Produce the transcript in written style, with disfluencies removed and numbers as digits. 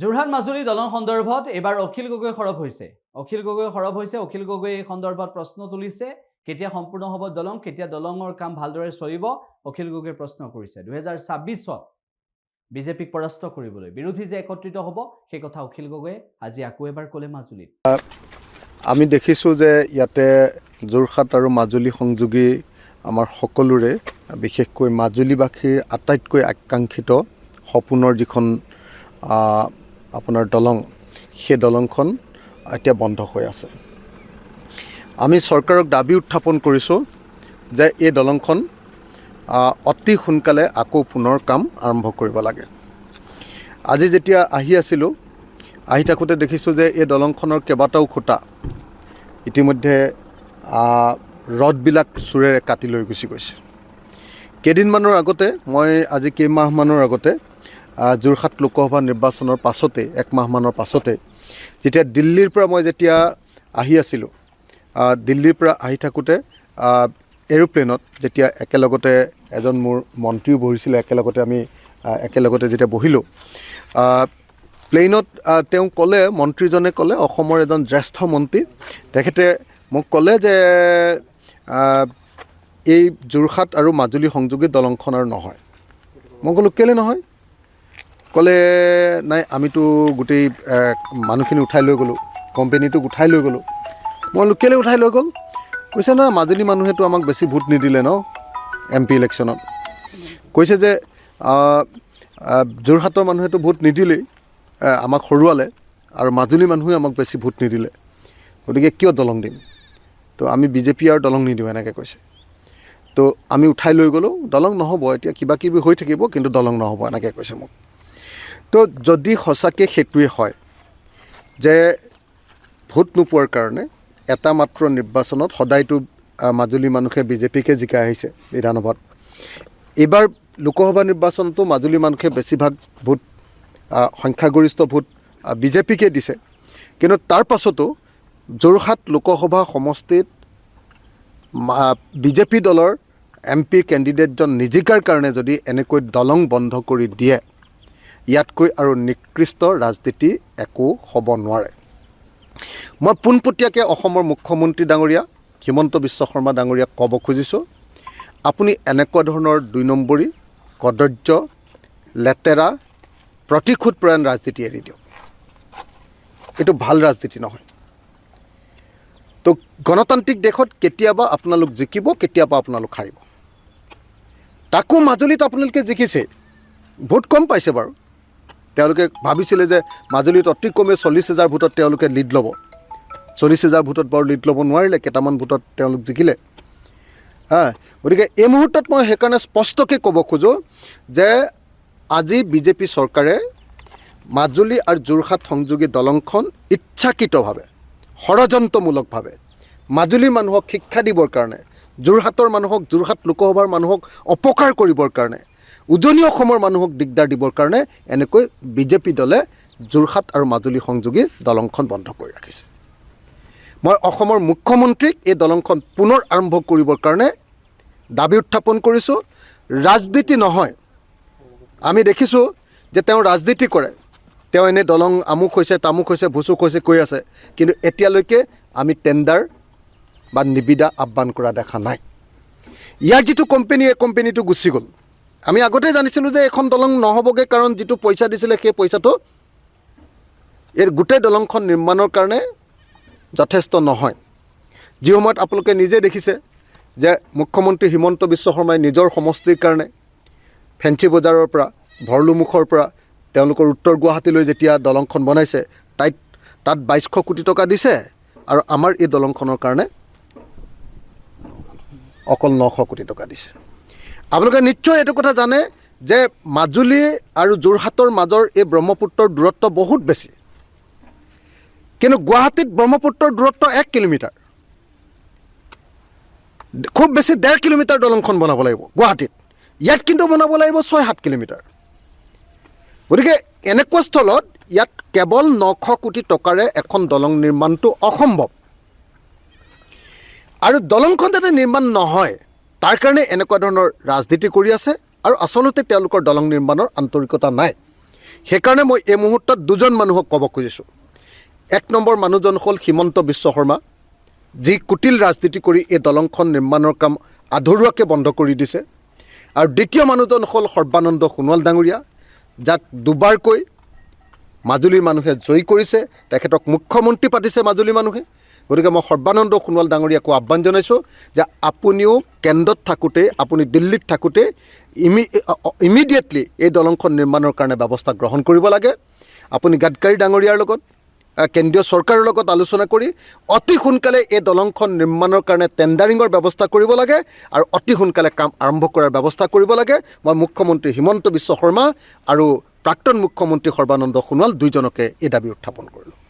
যোৰহাট মাজুলী দলং সন্দৰ্ভত এবাৰ অখিল গগৈ সৰব হৈছে। অখিল গগৈ এই সন্দৰ্ভত প্ৰশ্ন তুলিছে। কেতিয়া সম্পূৰ্ণ হ'ব দলং, কেতিয়া দলঙৰ কাম ভালদৰে চলিব, অখিল গগৈ প্ৰশ্ন কৰিছে। 2026 বিজেপিক পৰাস্ত কৰিবলৈ বিৰোধী যে একত্ৰিত হ'ব সেই কথা অখিল গগৈয়ে আজি আকৌ এবাৰ ক'লে মাজুলীত। আমি দেখিছোঁ যে ইয়াতে যোৰহাট আৰু মাজুলী সংযোগী আমাৰ সকলোৰে, বিশেষকৈ মাজুলীবাসীৰ আটাইতকৈ আকাংক্ষিত সপোনৰ যিখন আপোনাৰ দলং, সেই দলংখন এতিয়া বন্ধ হৈ আছে। আমি চৰকাৰক দাবী উত্থাপন কৰিছোঁ যে এই দলংখন অতি সোনকালে আকৌ পুনৰ কাম আৰম্ভ কৰিব লাগে। আজি যেতিয়া আহি থাকোঁতে দেখিছোঁ যে এই দলংখনৰ কেইবাটাও খুঁটা ইতিমধ্যে ৰডবিলাক চোৰেৰে কাটি লৈ গুচি গৈছে। কেইদিনমানৰ আগতে আজি কেইমাহমানৰ আগতে যোৰহাট লোকসভা নিৰ্বাচনৰ পাছতে, একমাহমানৰ পাছতে, যেতিয়া দিল্লীৰ পৰা দিল্লীৰ পৰা আহি থাকোঁতে এৰোপ্লেনত যেতিয়া একেলগতে এজন মোৰ মন্ত্ৰীও বহিছিলে, আমি একেলগতে যেতিয়া বহিলোঁ, প্লেইনত তেওঁ মন্ত্ৰীজনে ক'লে, অসমৰ এজন জ্যেষ্ঠ মন্ত্ৰী, তেখেতে মোক ক'লে যে এই যোৰহাট আৰু মাজুলী সংযোগী দলংখন আৰু নহয়। মই ক'লোঁ কেলৈ নহয়? ক'লে নাই, আমিতো গোটেই মানুহখিনি উঠাই লৈ গ'লোঁ, কোম্পেনীটোক উঠাই লৈ গ'লোঁ। মই ক'লোঁ কেলৈ উঠাই লৈ গ'ল? কৈছে না, মাজুলী মানুহেতো আমাক বেছি ভোট নিদিলে ন MP ইলেকশ্যনত। কৈছে যে যোৰহাটৰ মানুহেতো ভোট নিদিলেই, আমাক হৰুৱালে, আৰু মাজুলী মানুহে আমাক বেছি ভোট নিদিলে, গতিকে কিয় দলং দিম? তো আমি বিজেপি আৰু দলং নিদিওঁ, এনেকৈ কৈছে। তো আমি উঠাই লৈ গ'লোঁ, দলং নহ'ব, এতিয়া কিবা কিবি হৈ থাকিব, কিন্তু দলং নহ'ব, এনেকৈ কৈছে মোক। তো যদি সঁচাকৈ সেইটোৱে হয় যে ভোট নোপোৱাৰ কাৰণে এটা মাত্ৰ নিৰ্বাচনত সদায়তো মাজুলী মানুহে বিজেপিকে জিকাই আহিছে বিধানসভাত, এইবাৰ লোকসভা নিৰ্বাচনতো মাজুলী মানুহে বেছিভাগ ভোট, সংখ্যাগৰিষ্ঠ ভোট বিজেপিকে দিছে, কিন্তু তাৰ পাছতো যোৰহাট লোকসভা সমষ্টিত বিজেপি দলৰ MP কেণ্ডিডেটজন নিজিকাৰ কাৰণে যদি এনেকৈ দলং বন্ধ কৰি দিয়ে, ইয়াতকৈ আৰু নিকৃষ্ট ৰাজনীতি একো হ'ব নোৱাৰে। মই পোনপটীয়াকৈ অসমৰ মুখ্যমন্ত্ৰী ডাঙৰীয়া হিমন্ত বিশ্ব শৰ্মা ডাঙৰীয়াক ক'ব খুজিছোঁ, আপুনি এনেকুৱা ধৰণৰ 2 নম্বৰী, কদৰ্য, লেতেৰা, প্ৰতিশোধপৰায়ণ ৰাজনীতি এৰি দিয়ক। এইটো ভাল ৰাজনীতি নহয়। তো গণতান্ত্ৰিক দেশত কেতিয়াবা আপোনালোক জিকিব, কেতিয়াবা আপোনালোক হাৰিব। তাকো মাজুলীত আপোনালোকে জিকিছে, ভোট কম পাইছে বাৰু। তেওঁলোকে ভাবিছিলে যে মাজুলীত অতি কমে 40,000 ভোটত তেওঁলোকে লিড ল'ব। 40,000 ভোটত বাৰু লিড ল'ব নোৱাৰিলে, কেইটামান ভোটত তেওঁলোক জিকিলে। গতিকে এই মুহূৰ্তত মই সেইকাৰণে স্পষ্টকৈ ক'ব খোজোঁ যে আজি বিজেপি চৰকাৰে মাজুলী আৰু যোৰহাট সংযোগী দলংখন ইচ্ছাকৃতভাৱে, ষড়যন্ত্ৰমূলকভাৱে মাজুলীৰ মানুহক শিক্ষা দিবৰ কাৰণে, যোৰহাটৰ মানুহক, যোৰহাট লোকসভাৰ মানুহক অপকাৰ কৰিবৰ কাৰণে, উজনি অসমৰ মানুহক দিগদাৰ দিবৰ কাৰণে এনেকৈ বিজেপি দলে যোৰহাট আৰু মাজুলী সংযোগী দলংখন বন্ধ কৰি ৰাখিছে। মই অসমৰ মুখ্যমন্ত্ৰীক এই দলংখন পুনৰ আৰম্ভ কৰিবৰ কাৰণে দাবী উত্থাপন কৰিছোঁ। ৰাজনীতি নহয়, আমি দেখিছোঁ যে তেওঁ ৰাজনীতি কৰে, তেওঁ এনে দলং আমুক হৈছে, তামুক হৈছে, ভুচুক হৈছে কৈ আছে, কিন্তু এতিয়ালৈকে আমি টেণ্ডাৰ বা নিবিদা আহ্বান কৰা দেখা নাই। ইয়াৰ যিটো কোম্পেনী, এই কোম্পেনীটো গুচি গ'ল। আমি আগতে জানিছিলোঁ যে এখন দলং নহ'বগৈ, কাৰণ যিটো পইচা দিছিলে সেই পইচাটো এই গোটেই দলংখন নিৰ্মাণৰ কাৰণে যথেষ্ট নহয়। যি সময়ত আপোনালোকে নিজে দেখিছে যে মুখ্যমন্ত্ৰী হিমন্ত বিশ্ব শৰ্মাই নিজৰ সমষ্টিৰ কাৰণে ফেঞ্চি বজাৰৰ পৰা, ভৰলুমুখৰ পৰা তেওঁলোকৰ উত্তৰ গুৱাহাটীলৈ যেতিয়া দলংখন বনাইছে, তাত 2200 কোটি টকা দিছে, আৰু আমাৰ এই দলংখনৰ কাৰণে অকল 900 কোটি টকা দিছে। আপোনালোকে নিশ্চয় এইটো কথা জানে যে মাজুলী আৰু যোৰহাটৰ মাজৰ এই ব্ৰহ্মপুত্ৰৰ দূৰত্ব বহুত বেছি, কিন্তু গুৱাহাটীত ব্ৰহ্মপুত্ৰৰ দূৰত্ব 1 কিলোমিটাৰ, খুব বেছি 1.5 কিলোমিটাৰ দলংখন বনাব লাগিব গুৱাহাটীত, ইয়াত কিন্তু বনাব লাগিব 6-7 কিলোমিটাৰ। গতিকে এনেকুৱা স্থলত ইয়াত কেৱল 900 কোটি টকাৰে এখন দলং নিৰ্মাণটো অসম্ভৱ, আৰু দলংখন যাতে নিৰ্মাণ নহয় তাৰ কাৰণে এনেকুৱা ধৰণৰ ৰাজনীতি কৰি আছে, আৰু আচলতে তেওঁলোকৰ দলং নিৰ্মাণৰ আন্তৰিকতা নাই। সেইকাৰণে মই এই মুহূৰ্তত দুজন মানুহক ক'ব খুজিছোঁ। এক নম্বৰ মানুহজন হ'ল হিমন্ত বিশ্ব শৰ্মা, যি কুটিল ৰাজনীতি কৰি এই দলংখন নিৰ্মাণৰ কাম আধৰুৱাকৈ বন্ধ কৰি দিছে। আৰু দ্বিতীয় মানুহজন হ'ল সৰ্বানন্দ সোণোৱাল ডাঙৰীয়া, যাক দুবাৰকৈ মাজুলীৰ মানুহে জয়ী কৰিছে, তেখেতক মুখ্যমন্ত্ৰী পাতিছে মাজুলীৰ মানুহে। গতিকে মই সৰ্বানন্দ সোণোৱাল ডাঙৰীয়াকো আহ্বান জনাইছোঁ যে আপুনিও কেন্দ্ৰত থাকোঁতে, আপুনি দিল্লীত থাকোঁতে ইমিডিয়েটলি এই দলংখন নিৰ্মাণৰ কাৰণে ব্যৱস্থা গ্ৰহণ কৰিব লাগে। আপুনি গাডকাৰী ডাঙৰীয়াৰ লগত, কেন্দ্ৰীয় চৰকাৰৰ লগত আলোচনা কৰি অতি সোনকালে এই দলংখন নিৰ্মাণৰ কাৰণে টেণ্ডাৰিঙৰ ব্যৱস্থা কৰিব লাগে আৰু অতি সোনকালে কাম আৰম্ভ কৰাৰ ব্যৱস্থা কৰিব লাগে। মই মুখ্যমন্ত্ৰী হিমন্ত বিশ্ব শৰ্মা আৰু প্ৰাক্তন মুখ্যমন্ত্ৰী সৰ্বানন্দ সোণোৱাল দুইজনকে এই দাবী উত্থাপন কৰিলোঁ।